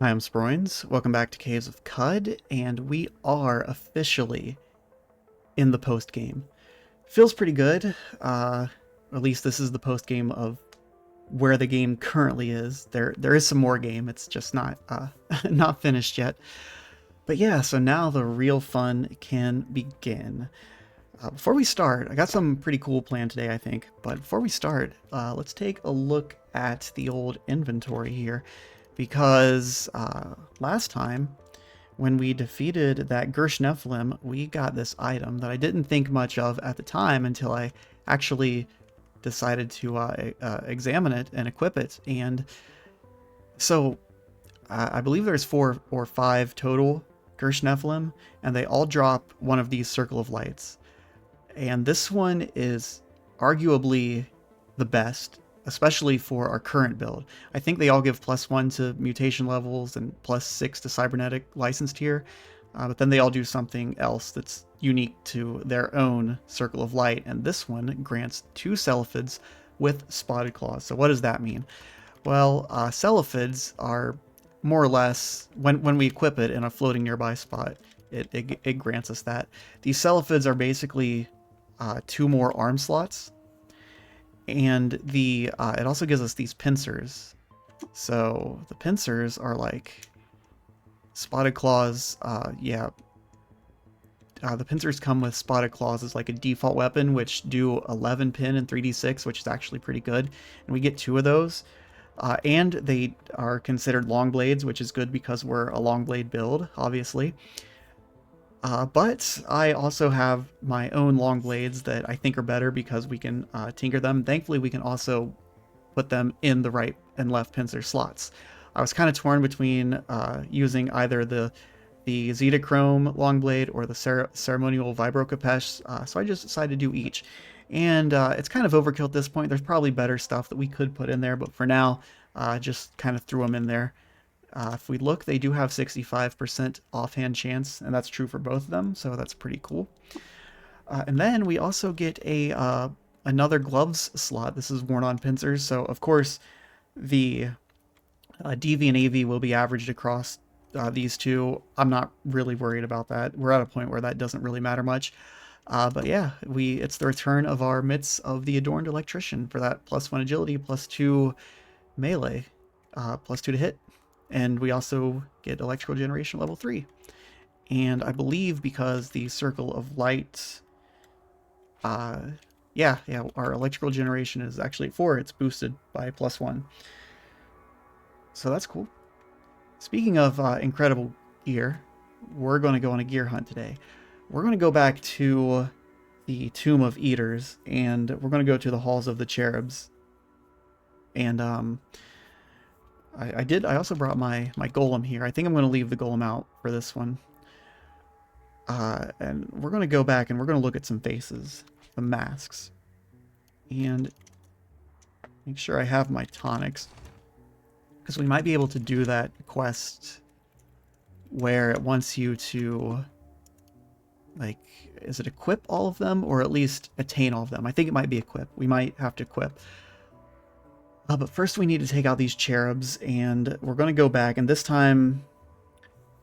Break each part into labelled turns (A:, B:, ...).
A: Hi, I'm Sproins. Welcome back to Caves of Qud, and we are officially in the post game. Feels pretty good. At least this is the post game of where the game currently is. There is some more game. It's just not not finished yet. But yeah, so now the real fun can begin. Before we start, I got some pretty cool planned today, I think. But before we start, let's take a look at the old inventory here, because last time when we defeated that Gersh Nephilim, we got this item that I didn't think much of at the time until I actually decided to examine it and equip it. And so I believe there's 4 or 5 total Gersh Nephilim, and they all drop one of these Circle of Lights. And this one is arguably the best, especially for our current build. I think they all give +1 to mutation levels and +6 to cybernetic licensed here, but then they all do something else that's unique to their own Circle of Light, and this one grants 2 Celiphids with Spotted Claws. So what does that mean? Well, Celiphids are more or less, when we equip it in a floating nearby spot, it grants us that. These Celiphids are basically 2 more arm slots, and it also gives us these pincers. So the pincers are like Spotted Claws. The pincers come with Spotted Claws as like a default weapon, which do 11 pin and 3d6, which is actually pretty good. And we get 2 of those. And they are considered long blades, which is good because we're a long blade build, obviously. But I also have my own long blades that I think are better because we can tinker them. Thankfully, we can also put them in the right and left pincer slots. I was kind of torn between using either the Zetachrome long blade or the ceremonial Vibro Capesh, so I just decided to do each. And it's kind of overkill at this point. There's probably better stuff that we could put in there, but for now, just kind of threw them in there. If we look, they do have 65% offhand chance, and that's true for both of them, so that's pretty cool. And then we also get another gloves slot. This is worn on pincers, so of course the DV and AV will be averaged across these two. I'm not really worried about that. We're at a point where that doesn't really matter much. But yeah, it's the return of our Mitts of the Adorned Electrician for that +1 agility, +2 melee, +2 to hit. And we also get electrical generation level 3. And I believe because the Circle of Light, yeah, our electrical generation is actually at 4. It's boosted by +1. So that's cool. Speaking of incredible gear, we're going to go on a gear hunt today. We're going to go back to the Tomb of Eaters, and we're going to go to the Halls of the Cherubs. And I also brought my golem here. I think I'm going to leave the golem out for this one. And we're going to go back and we're going to look at some faces, some masks, and make sure I have my tonics, because we might be able to do that quest where it wants you to, like, is it equip all of them or at least attain all of them? I think it might be equip. We might have to equip. But first we need to take out these cherubs, and we're going to go back, and this time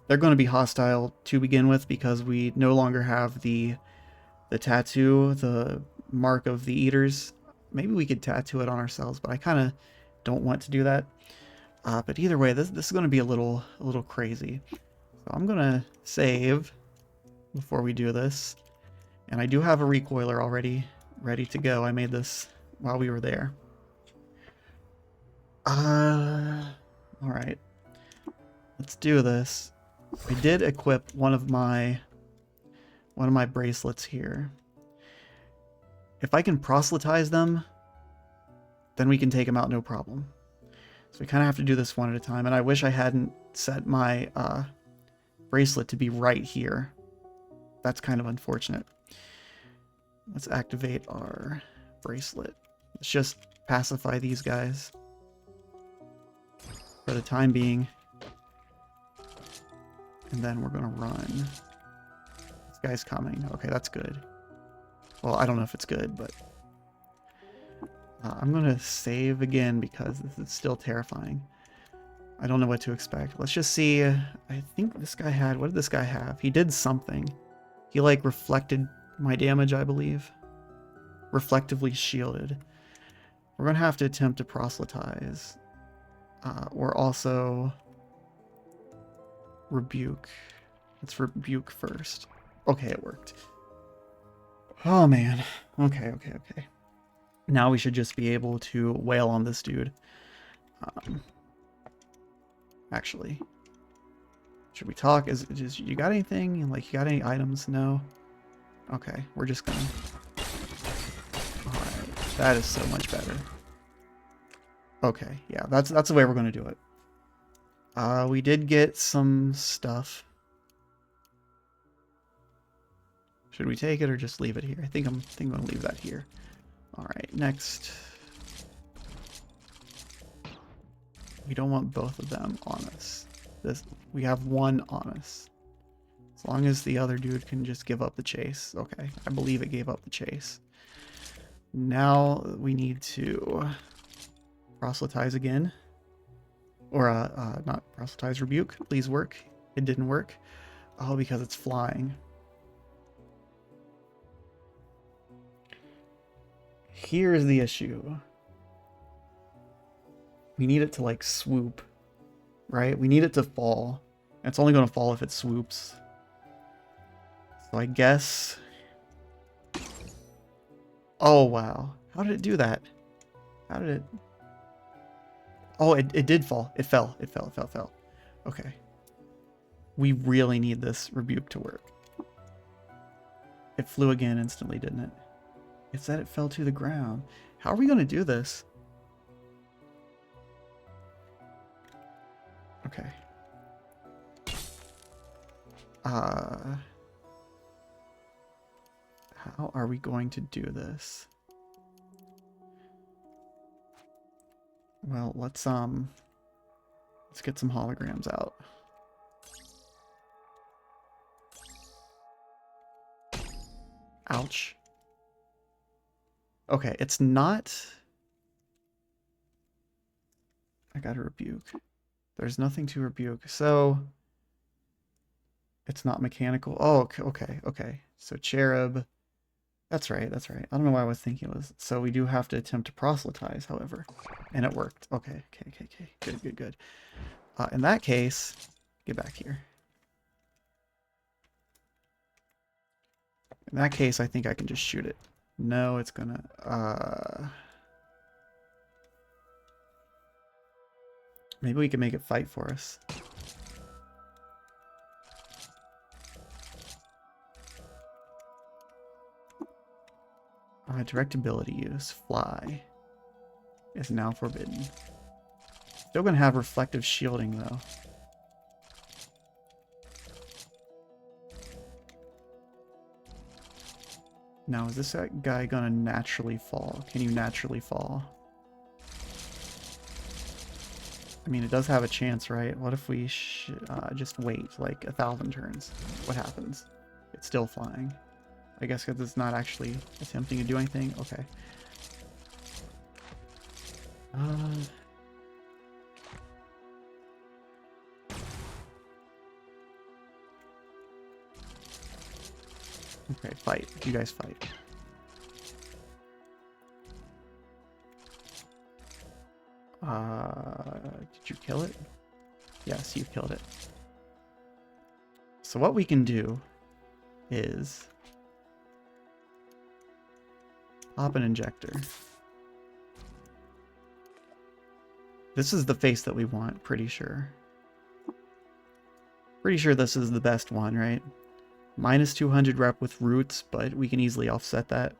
A: they're going to be hostile to begin with because we no longer have the tattoo, the mark of the eaters. Maybe we could tattoo it on ourselves, but I kind of don't want to do that. But either way, this is going to be a little crazy. So I'm going to save before we do this. And I do have a recoiler already ready to go. I made this while we were there. Alright. Let's do this. I did equip one of my bracelets here. If I can proselytize them, then we can take them out no problem. So we kind of have to do this one at a time, and I wish I hadn't set my bracelet to be right here. That's kind of unfortunate. Let's activate our bracelet. Let's just pacify these guys for the time being. And then we're going to run. This guy's coming. Okay, that's good. Well, I don't know if it's good, but I'm going to save again because this is still terrifying. I don't know what to expect. Let's just see. I think this guy had... What did this guy have? He did something. He, like, reflected my damage, I believe. Reflectively shielded. We're going to have to attempt to proselytize. Or also... rebuke. Let's rebuke first. Okay, it worked. Oh, man. Okay. Now we should just be able to wail on this dude. Actually, should we talk? Is you got anything? Like, you got any items? No? Okay, we're just gonna... Alright, that is so much better. Okay, yeah, that's the way we're gonna do it. We did get some stuff. Should we take it or just leave it here? I think I'm gonna leave that here. Alright, next. We don't want both of them on us. We have one on us. As long as the other dude can just give up the chase. Okay, I believe it gave up the chase. Now we need to proselytize again. Or, not proselytize, rebuke. Please work. It didn't work. Oh, because it's flying. Here's the issue. We need it to, like, swoop, right? We need it to fall. It's only going to fall if it swoops. So I guess... Oh, wow. How did it do that? How did it... Oh, it did fall. It fell. It fell. Okay. We really need this rebuke to work. It flew again instantly, didn't it? It said it fell to the ground. How are we going to do this? Okay. How are we going to do this? Well, let's get some holograms out. Ouch. Okay, it's not... I gotta rebuke. There's nothing to rebuke, so... It's not mechanical. Oh, okay. So Cherub... That's right. I don't know why I was thinking it was... So we do have to attempt to proselytize, however. And it worked. Okay. Good. In that case... Get back here. In that case, I think I can just shoot it. No, it's gonna... Maybe we can make it fight for us. Direct ability use. Fly. Is now forbidden. Still gonna have reflective shielding, though. Now, is this guy gonna naturally fall? Can you naturally fall? I mean, it does have a chance, right? What if we just wait like 1,000 turns? What happens? It's still flying. I guess because it's not actually attempting to do anything. Okay. Okay, fight. You guys fight. Did you kill it? Yes, you killed it. So what we can do is pop an injector. This is the face that we want, pretty sure. Pretty sure this is the best one, right? Minus 200 rep with roots, but we can easily offset that.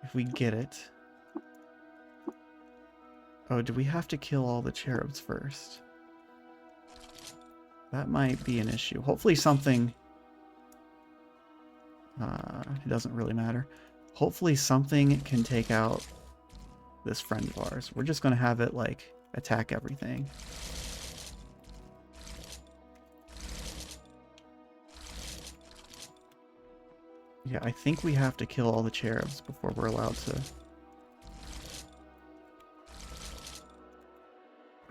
A: If we get it. Oh, do we have to kill all the cherubs first? That might be an issue. Hopefully something... it doesn't really matter. Hopefully something can take out this friend of ours. We're just going to have it, like, attack everything. Yeah, I think we have to kill all the cherubs before we're allowed to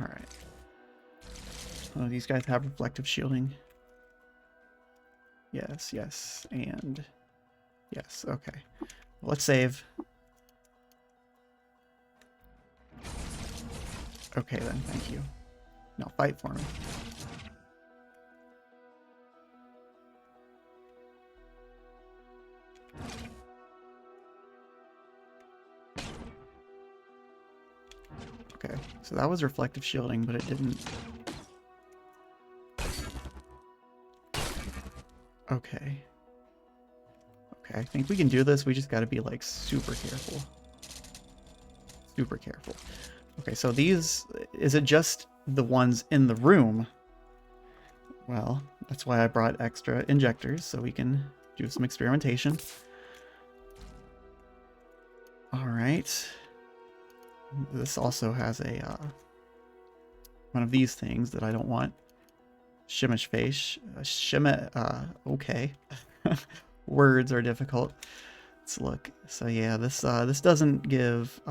A: Alright. Oh, these guys have reflective shielding. Yes, yes, and yes, okay. Well, let's save. Okay then, thank you. Now fight for me. Okay, so that was reflective shielding, but it didn't... Okay. Okay, I think we can do this. We just gotta be, like, super careful. Super careful. Okay, so these... Is it just the ones in the room? Well, that's why I brought extra injectors, so we can do some experimentation. Alright. This also has a, one of these things that I don't want. Shimmish face. Okay. Words are difficult. Let's look. So yeah, this doesn't give,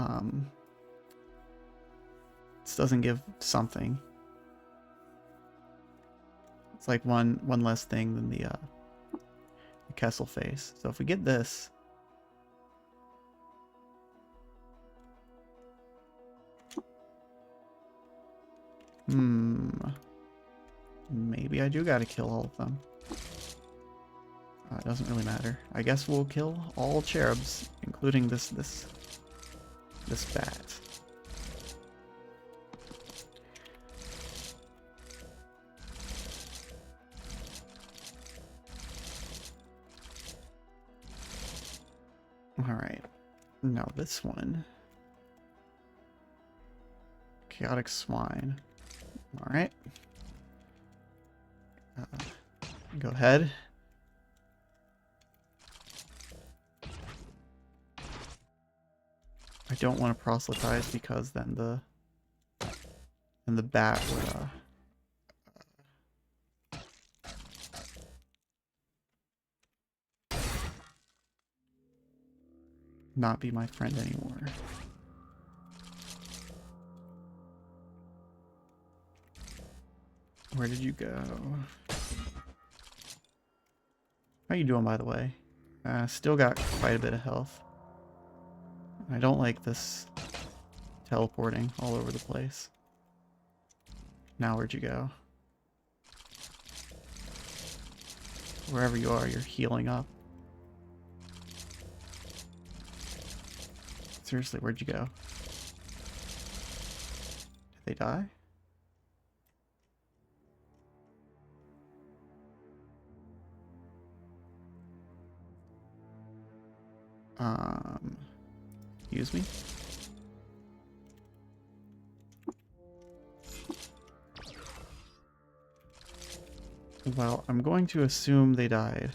A: this doesn't give something. It's like one less thing than the Kessel face. So if we get this, maybe I do gotta kill all of them. It doesn't really matter. I guess we'll kill all cherubs, including this bat. Alright. Now this one. Chaotic swine. Alright. Go ahead. I don't want to proselytize because then the bat would not be my friend anymore. Where did you go? How you doing, by the way? Still got quite a bit of health. I don't like this teleporting all over the place. Now where'd you go? Wherever you are, you're healing up. Seriously, where'd you go? Did they die? Excuse me? Well, I'm going to assume they died.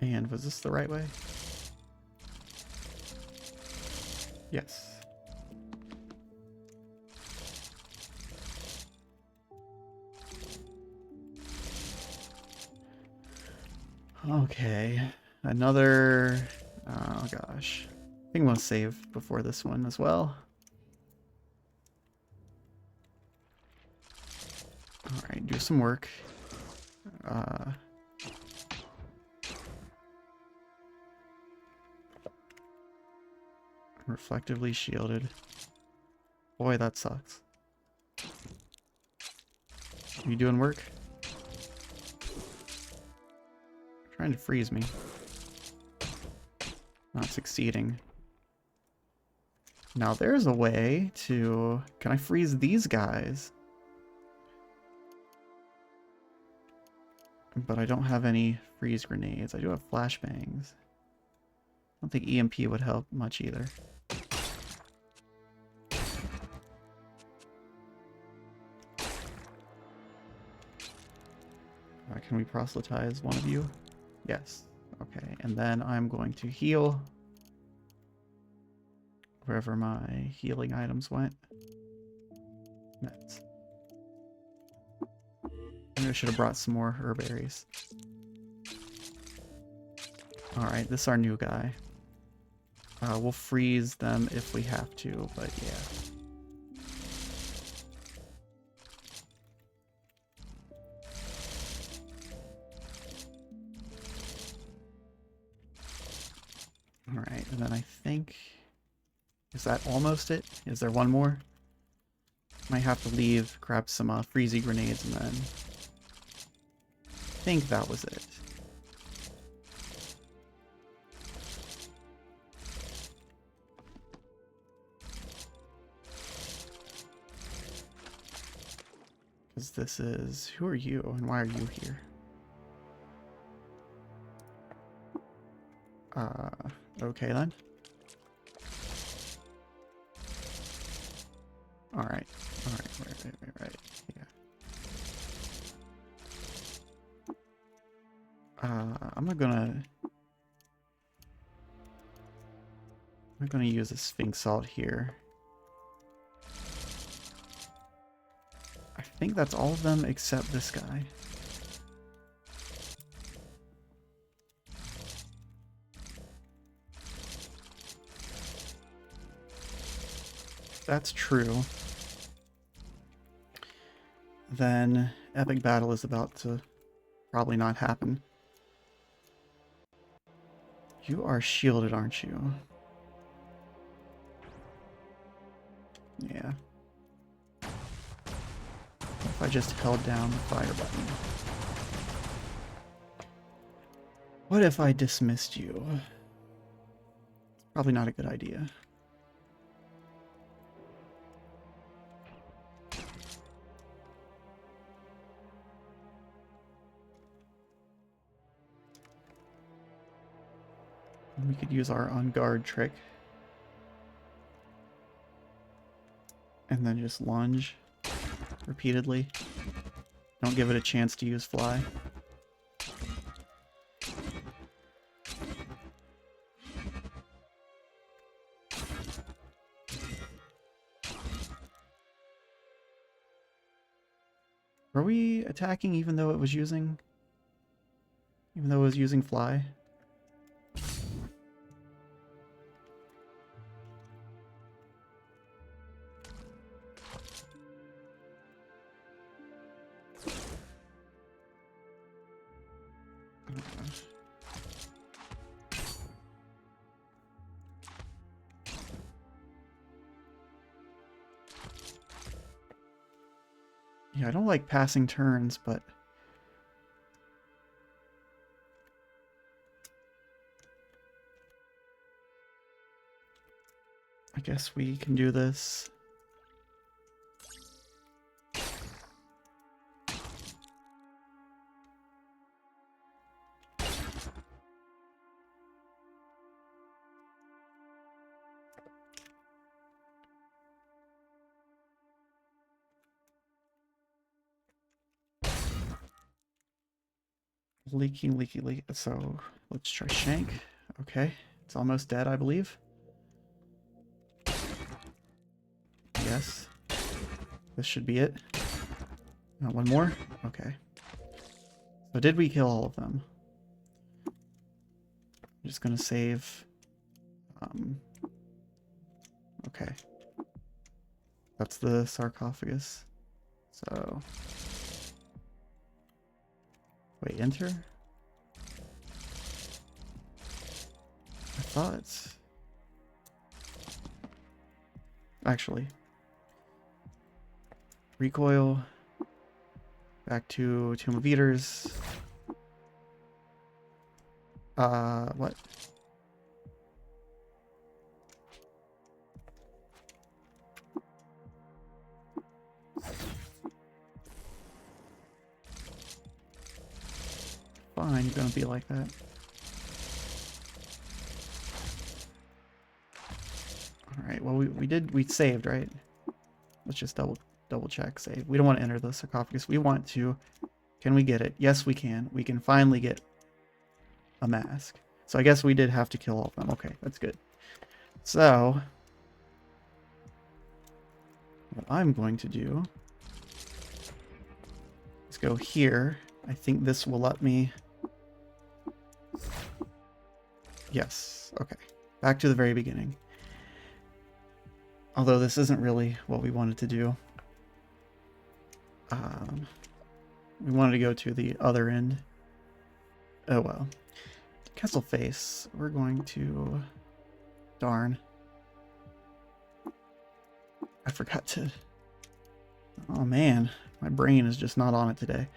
A: And was this the right way? Yes. Okay, another... Oh gosh. I think I'm gonna save before this one as well. Alright, do some work. Reflectively shielded. Boy, that sucks. You doing work? Trying to freeze me. Not succeeding. Now there's a way to... Can I freeze these guys? But I don't have any freeze grenades. I do have flashbangs. I don't think EMP would help much either. Can we proselytize one of you? Yes. Okay, and then I'm going to heal wherever my healing items went. Meds. Maybe I should have brought some more herbaries. Alright, this is our new guy. We'll freeze them if we have to, but yeah. Alright, and then I think... Is that almost it? Is there one more? Might have to leave, grab some freezy grenades, and then... I think that was it. Because this is... Who are you, and why are you here? Okay then. Alright, right, yeah. I'm not gonna use a Sphinx Salt here. I think that's all of them except this guy. That's true. Then epic battle is about to probably not happen. You are shielded, aren't you? Yeah. If I just held down the fire button. What if I dismissed you? Probably not a good idea. We could use our on guard trick. And then just lunge repeatedly. Don't give it a chance to use fly. Were we attacking even though it was using fly? Yeah, I don't like passing turns, but I guess we can do this. Leaky. So let's try Shank. Okay, it's almost dead, I believe. Yes. This should be it. One more? Okay. So did we kill all of them? I'm just gonna save. Okay. That's the sarcophagus. So... Wait, enter? I thought... Actually. Recoil. Back to Tomb of Eaters. What? Fine, you're gonna be like that. Alright, well we saved, right? Let's just double check, save. We don't want to enter the sarcophagus. We want to... Can we get it? Yes, we can. We can finally get a mask. So I guess we did have to kill all of them. Okay, that's good. So... What I'm going to do... is go here. I think this will let me... Yes, okay. Back to the very beginning. Although this isn't really what we wanted to do. We wanted to go to the other end. Oh well. Castle face. We're going to... Darn. I forgot to... Oh man, my brain is just not on it today.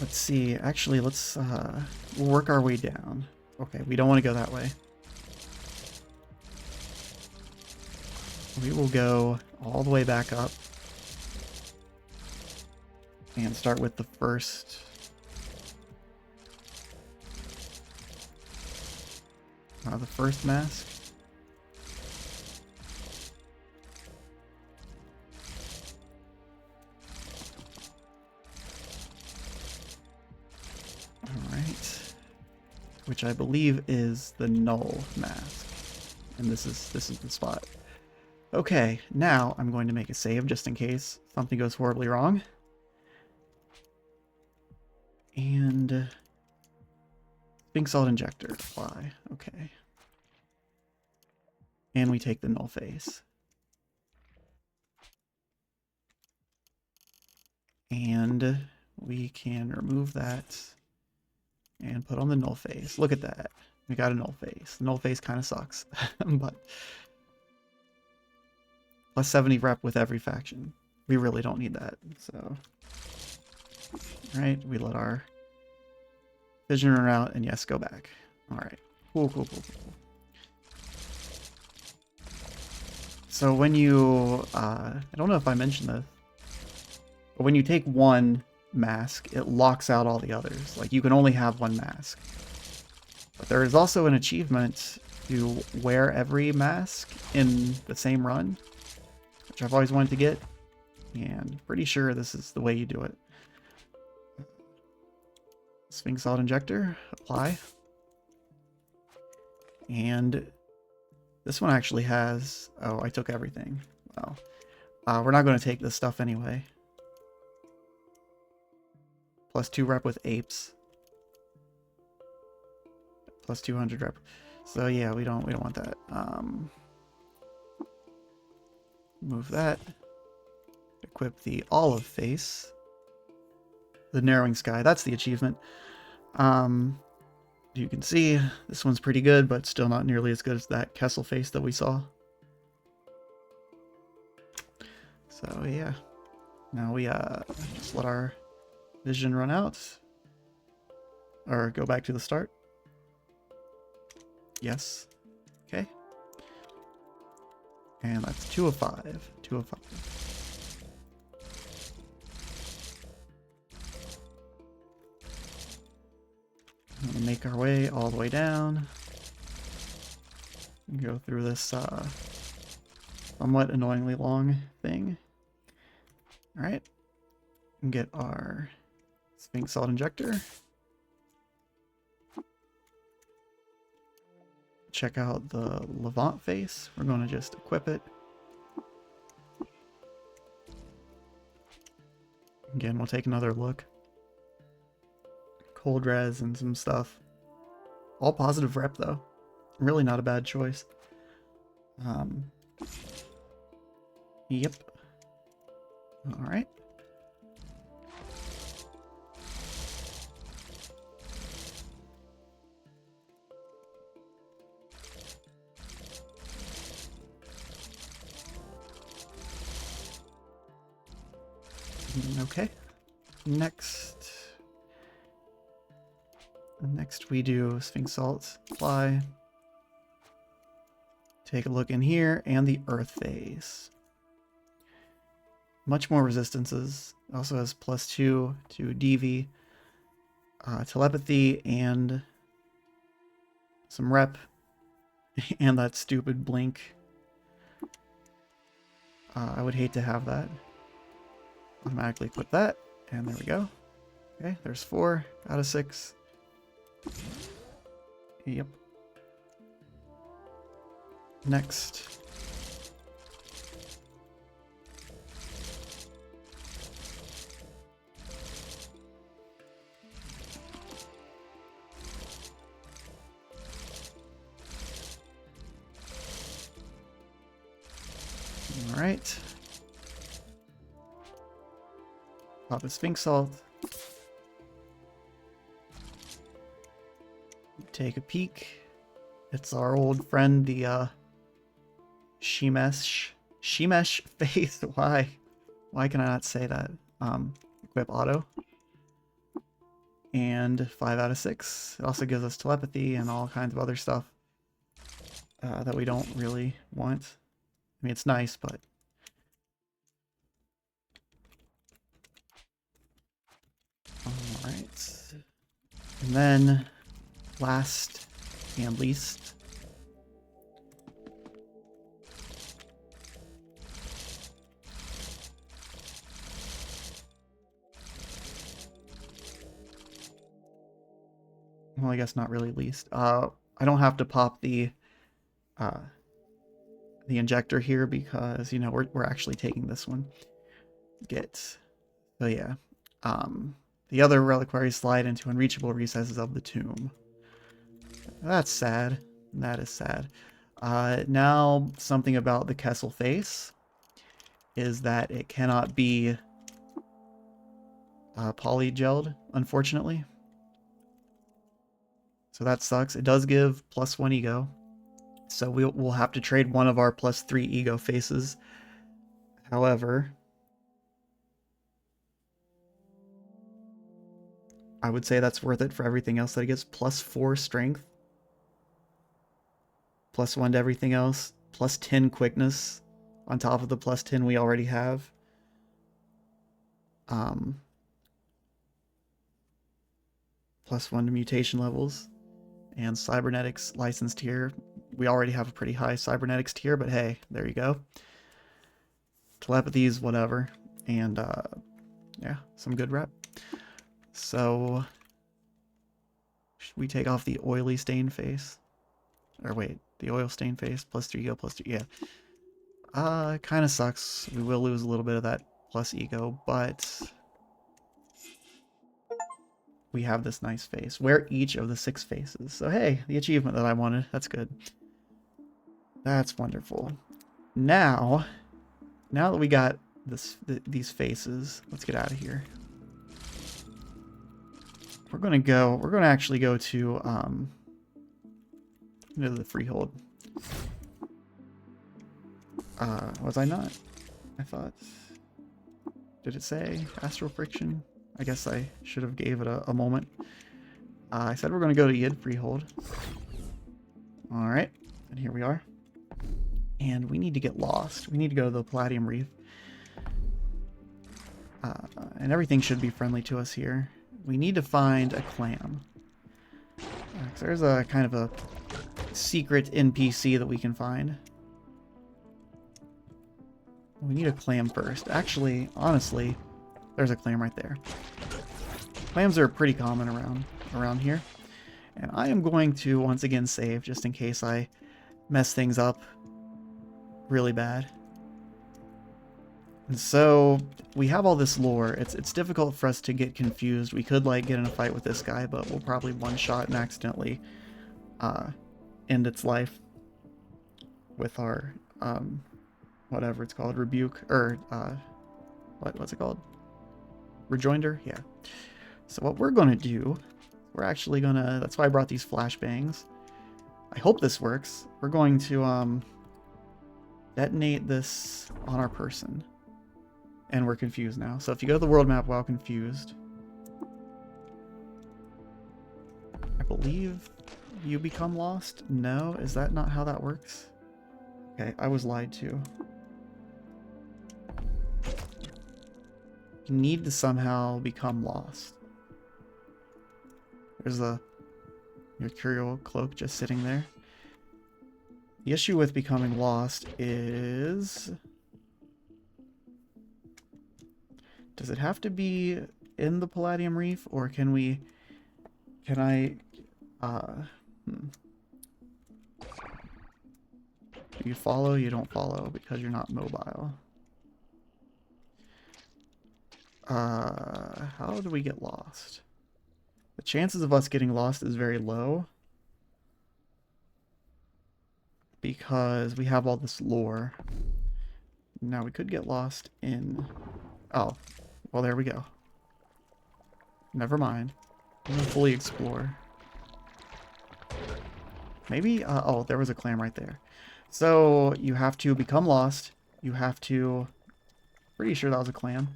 A: Let's see. Actually, let's we'll work our way down. Okay, we don't want to go that way. We will go all the way back up and start with the first. The first mask. Alright. Which I believe is the null mask. And this is the spot. Okay, now I'm going to make a save just in case something goes horribly wrong. And Pink Salt Injector, apply. Okay. And we take the null face. And we can remove that and put on the null face. Look at that. We got a null face. The null face kind of sucks, but plus 70 rep with every faction. We really don't need that, so. Alright, we let our vision run out, and yes, go back. Alright, cool. So when you, I don't know if I mentioned this, but when you take one mask, it locks out all the others. Like, you can only have one mask. But there is also an achievement to wear every mask in the same run, which I've always wanted to get, and pretty sure this is the way you do it. Sphinx Salt Injector, apply. And this one actually has... Oh, I took everything. Well, we're not going to take this stuff anyway. Plus 2 rep with apes. Plus 200 rep. So yeah, we don't want that. Move that. Equip the olive face. The narrowing sky. That's the achievement. You can see this one's pretty good, but still not nearly as good as that Kessel face that we saw. So yeah. Now we just let our vision run out. Or go back to the start. Yes. Okay. And that's 2 of 5. 2 of 5. I'm gonna make our way all the way down. And go through this somewhat annoyingly long thing. Alright. And get our Sphinx Salt Injector. Check out the Levant face. We're going to just equip it. Again, we'll take another look. Cold res and some stuff. All positive rep though. Really not a bad choice. Yep. Alright. Okay. Next we do Sphinx Salt, apply. Take a look in here, and the Earth phase. Much more resistances. Also has +2 to DV, telepathy, and some rep, and that stupid blink. I would hate to have that. Automatically equip that, and there we go. Okay, there's 4 out of 6. Yep. Next. Alright. Pop a Sphinx Salt. Take a peek. It's our old friend, the Shemesh face. Why? Why can I not say that? Equip auto. And 5 out of 6. It also gives us telepathy and all kinds of other stuff that we don't really want. I mean, it's nice, but... Alright. And then, last and least... Well, I guess not really least. I don't have to pop the injector here because, you know, we're actually taking this one. So yeah. The other reliquaries slide into unreachable recesses of the tomb. That's sad. That is sad. Now, something about the Kessel face is that it cannot be polygelled, unfortunately. So that sucks. It does give +1 ego. So we'll have to trade one of our +3 ego faces. However, I would say that's worth it for everything else that it gives. +4 strength. +1 to everything else. +10 quickness on top of the +10 we already have. +1 to mutation levels. And cybernetics licensed tier. We already have a pretty high cybernetics tier, but hey, there you go. Telepathies, whatever. And yeah, some good rep. So should we take off the oily stain face? Or wait, the oil stain face, +3 ego, +2, yeah. Kind of sucks. We will lose a little bit of that plus ego, but we have this nice face. Wear each of the 6 faces. So hey, the achievement that I wanted. That's good. That's wonderful. Now that we got these faces, let's get out of here. We're gonna actually go to the Freehold. Was I not? I thought. Did it say astral friction? I guess I should have gave it a moment. I said we're going to go to Yid Freehold. Alright, and here we are. And we need to get lost. We need to go to the Palladium Reef. And everything should be friendly to us here. We need to find a clam. There's a kind of a secret NPC that we can find. We need a clam first. Actually, honestly, there's a clam right there. Clams are pretty common around here. And I am going to once again save just in case I mess things up really bad. And so we have all this lore. It's difficult for us to get confused. We could like get in a fight with this guy, but we'll probably one-shot and accidentally end its life with our whatever it's called, rebuke, or what's it called? Rejoinder? Yeah. So what we're gonna do, we're actually gonna, that's why I brought these flashbangs. I hope this works. We're going to detonate this on our person. And we're confused now. So if you go to the world map while confused, I believe you become lost? No? Is that not how that works? Okay, I was lied to. You need to somehow become lost. There's a mercurial cloak just sitting there. The issue with becoming lost is... Does it have to be in the Palladium Reef, or can we... Can I... You follow, you don't follow, because you're not mobile. How do we get lost? The chances of us getting lost is very low. Because we have all this lore. Now we could get lost in... Oh, well there we go. Never mind. I'm gonna fully explore. Maybe, oh, there was a clam right there. So, you have to become lost. You have to... Pretty sure that was a clam.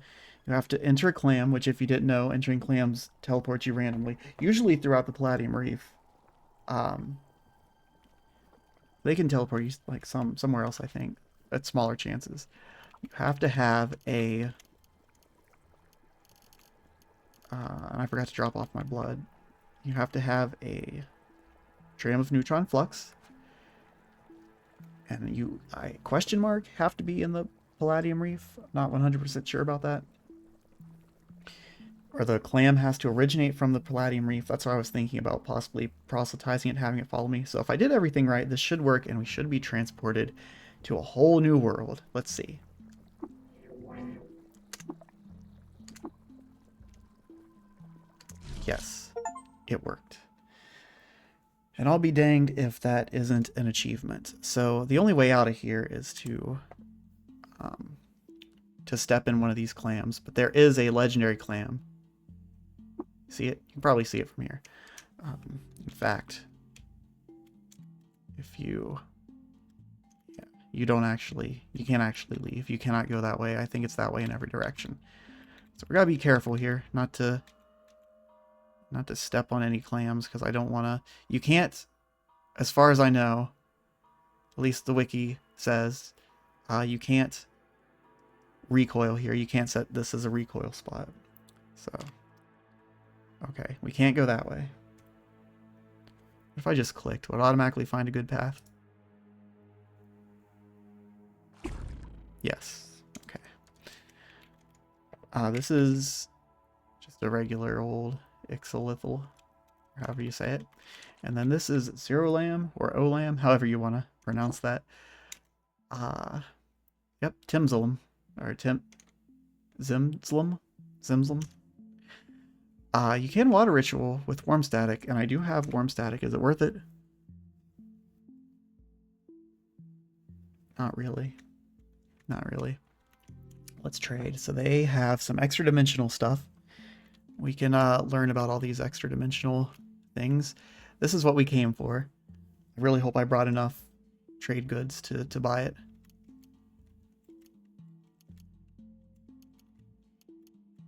A: You have to enter a clam, which if you didn't know, entering clams teleports you randomly. Usually throughout the Palladium Reef. They can teleport you like somewhere else, I think. At smaller chances. You have to have a... and I forgot to drop off my blood. You have to have a tram of neutron flux. And you, question mark, have to be in the Palladium Reef. Not 100% sure about that. Or the clam has to originate from the Palladium Reef. That's what I was thinking about, possibly proselytizing it, having it follow me. So if I did everything right, this should work, and we should be transported to a whole new world. Let's see. Yes, it worked. And I'll be danged if that isn't an achievement. So the only way out of here is to step in one of these clams. But there is a legendary clam. See it? You can probably see it from here. In fact, if you... Yeah, you can't actually leave. You cannot go that way. I think it's that way in every direction. So we gotta be careful here, not to step on any clams, because I don't want to... You can't, as far as I know, at least the wiki says, you can't recoil here. You can't set this as a recoil spot. So, okay, we can't go that way. If I just clicked, would it automatically find a good path? Yes. Okay. This is just a regular old Ixolithal, or however you say it. And then this is Zerolam, or Olam, however you want to pronounce that. Yep, Timzlum, or Zimzlum. You can water ritual with warm static, and I do have warm static. Is it worth it? Not really. Not really. Let's trade. So they have some extra dimensional stuff. We can learn about all these extra dimensional things. This is what we came for. I really hope I brought enough trade goods to buy it.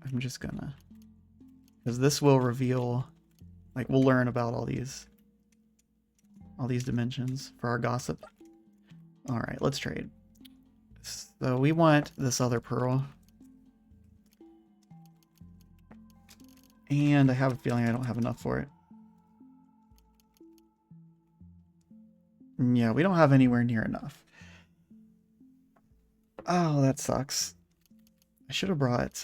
A: I'm just gonna... Because this will reveal... Like, we'll learn about all these dimensions for our gossip. Alright, let's trade. So we want this other pearl. And I have a feeling I don't have enough for it. Yeah, we don't have anywhere near enough. Oh, that sucks. I should have brought...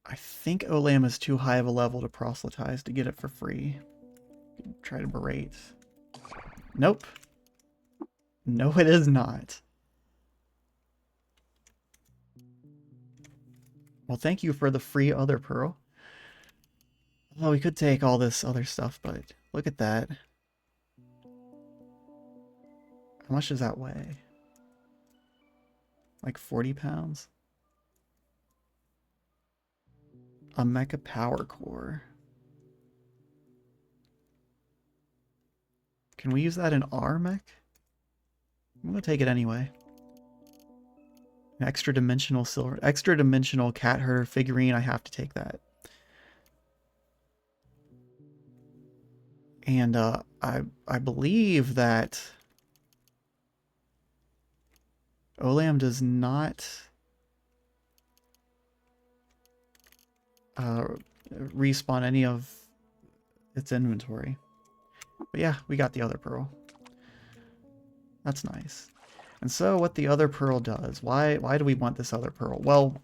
A: I think Olam is too high of a level to proselytize to get it for free. Try to berate. Nope. No, it is not. Well, thank you for the free other pearl. Well, we could take all this other stuff, but look at that. How much does that weigh? Like 40 pounds? A mecha power core. Can we use that in our mech? I'm gonna take it anyway. Extra dimensional silver, extra dimensional cat herder figurine. I have to take that. And I believe that Olam does not respawn any of its inventory. But yeah, we got the other pearl. That's nice. And so what the other pearl does, why do we want this other pearl? Well,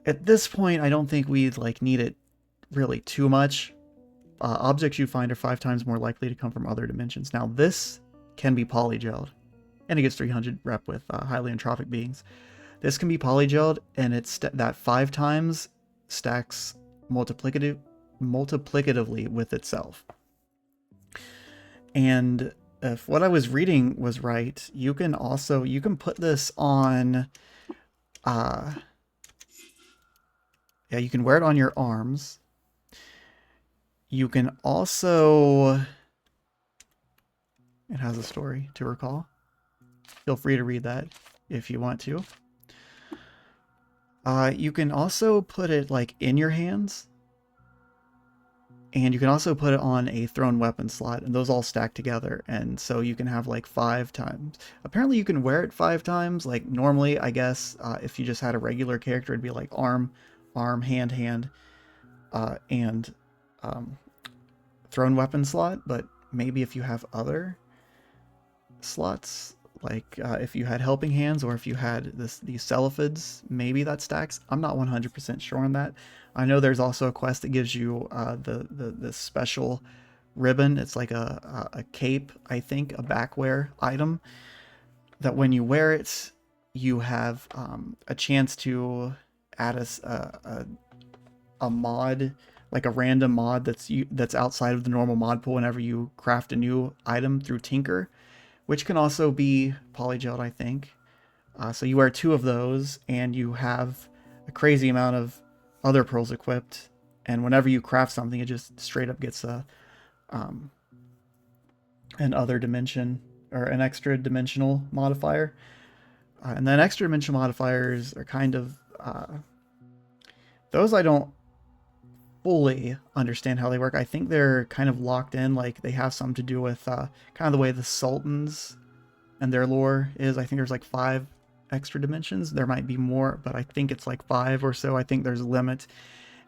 A: at this point, I don't think we need it really too much. Objects you find are 5 times more likely to come from other dimensions. Now this can be polygelled, and it gets 300 rep with highly entropic beings. This can be polygelled, and it's that 5 times stacks multiplicatively with itself. And if what I was reading was right, you can put this on, yeah, you can wear it on your arms. You can also, it has a story to recall. Feel free to read that if you want to. You can also put it like in your hands. And you can also put it on a thrown weapon slot, and those all stack together. And so you can have like 5 times. Apparently you can wear it 5 times. Like normally, I guess, if you just had a regular character, it'd be like arm, arm, hand, hand, and thrown weapon slot. But maybe if you have other slots, like if you had helping hands or if you had these celiphids, maybe that stacks. I'm not 100% sure on that. I know there's also a quest that gives you the special ribbon. It's like a cape, I think, a backwear item that when you wear it, you have a chance to add a mod, like a random mod that's outside of the normal mod pool whenever you craft a new item through Tinker, which can also be polygelled, I think. So you wear 2 of those, and you have a crazy amount of other pearls equipped. And whenever you craft something, it just straight up gets an other dimension or an extra dimensional modifier. And then extra dimensional modifiers are kind of those I don't fully understand how they work. I think they're kind of locked in, like they have something to do with kind of the way the sultans and their lore is. I think there's like 5 extra dimensions. There might be more, but I think it's like 5 or so. I think there's a limit,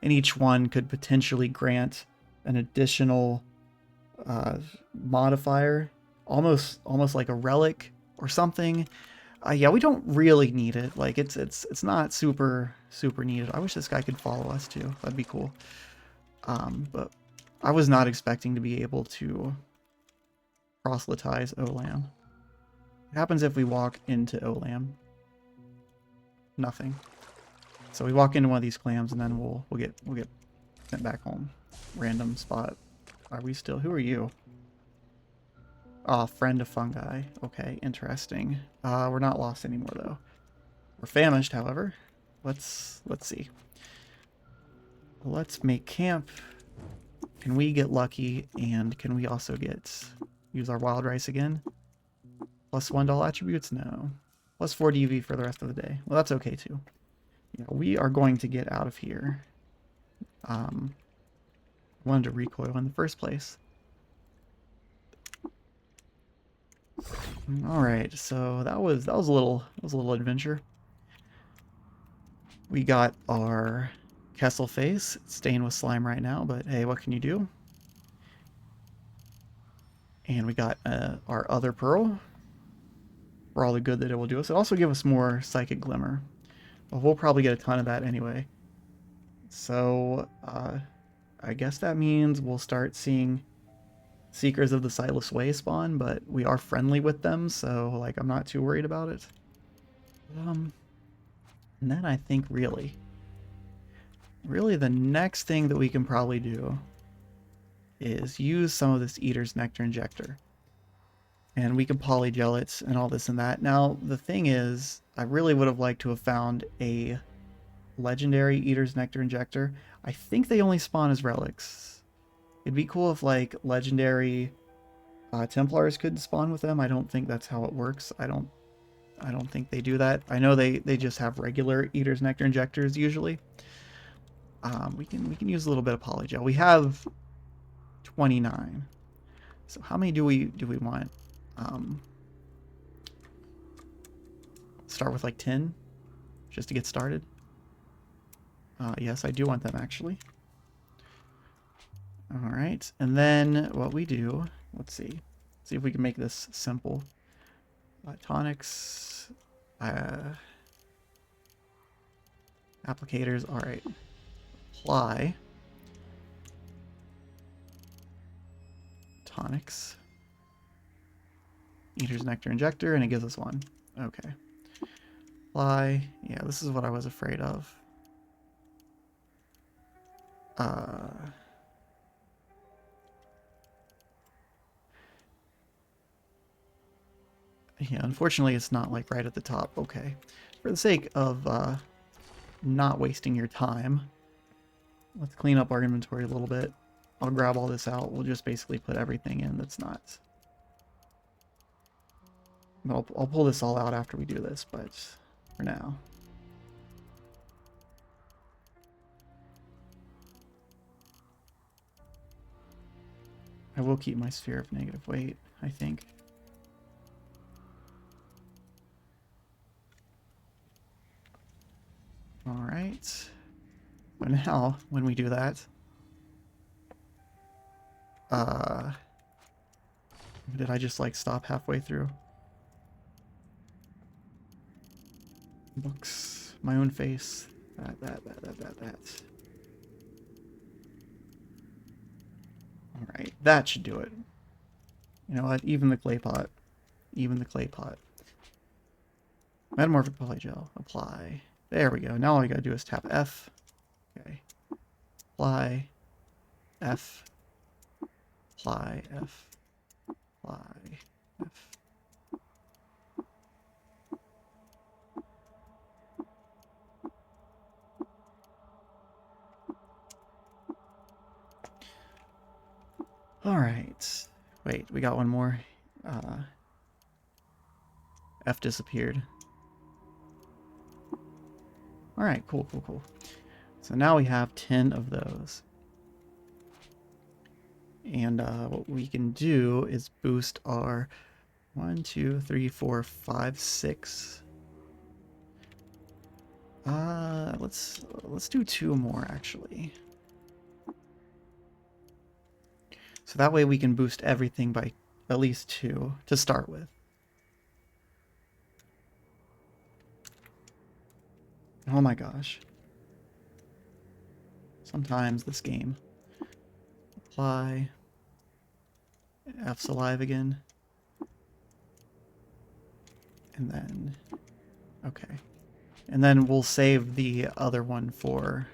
A: and each one could potentially grant an additional modifier, almost like a relic or something. Yeah, we don't really need it. Like it's not super needed. I wish this guy could follow us too. That'd be cool. But I was not expecting to be able to proselytize Olam. What happens if we walk into Olam? Nothing. So we walk into one of these clams, and then we'll get sent back home. Random spot. Are we still? Who are you? Ah, friend of fungi. Okay, interesting. We're not lost anymore though. We're famished, however. Let's see. Let's make camp. Can we get lucky, and can we also use our wild rice again? Plus 1 to all attributes? No. Plus 4 DV for the rest of the day. Well, that's okay too. Yeah, we are going to get out of here. Wanted to recoil in the first place. All right, so that was a little adventure. We got our Kessel face. It's stained with slime right now, but hey, what can you do? And we got our other pearl for all the good that it will do us. It'll also give us more psychic glimmer. But we'll probably get a ton of that anyway. So I guess that means we'll start seeing Seekers of the Sightless Way spawn, but we are friendly with them, so like I'm not too worried about it. And then I think really the next thing that we can probably do is use some of this Eater's Nectar Injector. And we can polygel it and all this and that. Now, the thing is, I really would have liked to have found a legendary Eater's Nectar Injector. I think they only spawn as relics. It'd be cool if, like, legendary Templars could spawn with them. I don't think that's how it works. I don't think they do that. I know they just have regular Eater's Nectar Injectors usually. We can use a little bit of polygel. We have 29. So how many do we want? Start with like 10 just to get started. Yes, I do want them actually. All right, and then what we do, let's see if we can make this simple. Tonics, applicators. All right, apply tonics. Eater's Nectar Injector, and it gives us 1. Okay. Apply. Yeah, this is what I was afraid of. Yeah, unfortunately it's not like right at the top. Okay. For the sake of not wasting your time, let's clean up our inventory a little bit. I'll grab all this out. We'll just basically put everything in that's not... I'll pull this all out after we do this, but for now. I will keep my sphere of negative weight, I think. Alright. But now, when we do that, did I just like stop halfway through? Books, my own face, that. Alright, that should do it. You know what, even the clay pot. Even the clay pot. Metamorphic polygel, apply. There we go, now all you gotta do is tap F. Okay. Apply, F, apply, F, apply, F. Alright. Wait, we got one more. F disappeared. Alright, cool. So now we have 10 of those. And what we can do is boost our 1, 2, 3, 4, 5, 6. Let's do 2 more actually. So that way we can boost everything by at least 2 to start with. Oh my gosh. Sometimes this game. Apply. F's alive again. And then... Okay. And then we'll save the other one for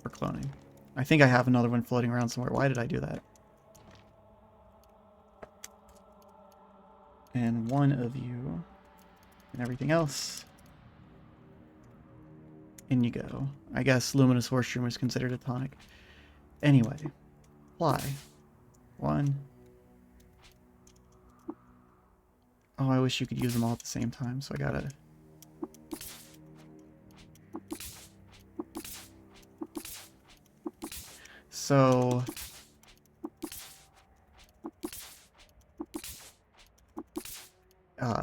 A: cloning. I think I have another one floating around somewhere. Why did I do that? And 1 of you. And everything else. In you go. I guess Luminous Horseshoe is considered a tonic. Anyway. Apply. 1. Oh, I wish you could use them all at the same time, so I gotta... So...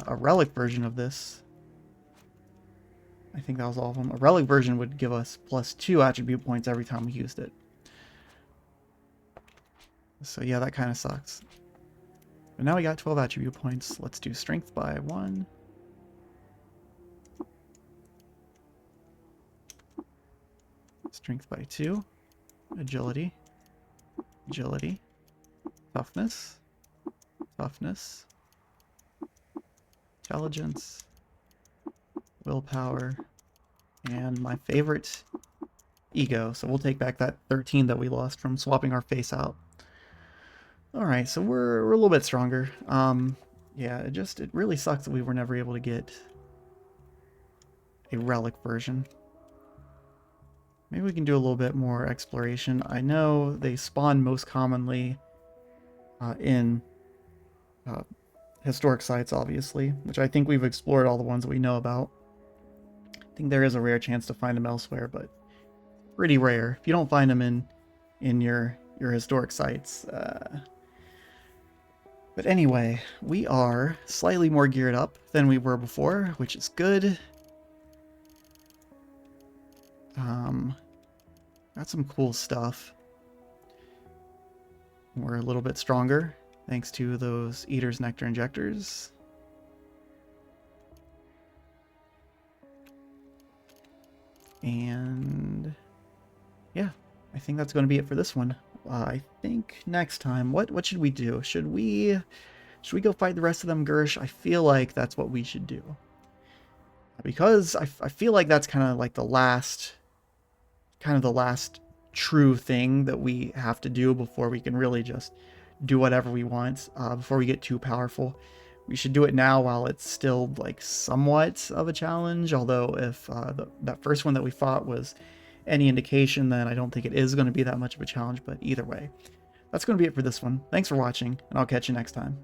A: a relic version of this... I think that was all of them. A relic version would give us +2 attribute points every time we used it. So yeah, that kind of sucks. But now we got 12 attribute points. Let's do strength by 1. Strength by 2. Agility. Agility. Toughness. Toughness. Intelligence. Willpower. And my favorite, ego. So we'll take back that 13 that we lost from swapping our face out. Alright, so we're a little bit stronger. Yeah, it really sucks that we were never able to get a relic version. Maybe we can do a little bit more exploration. I know they spawn most commonly in historic sites, obviously, which I think we've explored all the ones that we know about. I think there is a rare chance to find them elsewhere, but pretty rare. If you don't find them in your historic sites. But anyway, we are slightly more geared up than we were before, which is good. Got some cool stuff. We're a little bit stronger thanks to those Eater's Nectar injectors. And yeah, I think that's going to be it for this one. I think next time, what should we do? Should we go fight the rest of them, Gersh? I feel like that's what we should do. Because I feel like that's kind of like the last true thing that we have to do before we can really just do whatever we want, before we get too powerful. We should do it now while it's still like somewhat of a challenge, although if that first one that we fought was any indication, then I don't think it is going to be that much of a challenge, but either way. That's going to be it for this one. Thanks for watching, and I'll catch you next time.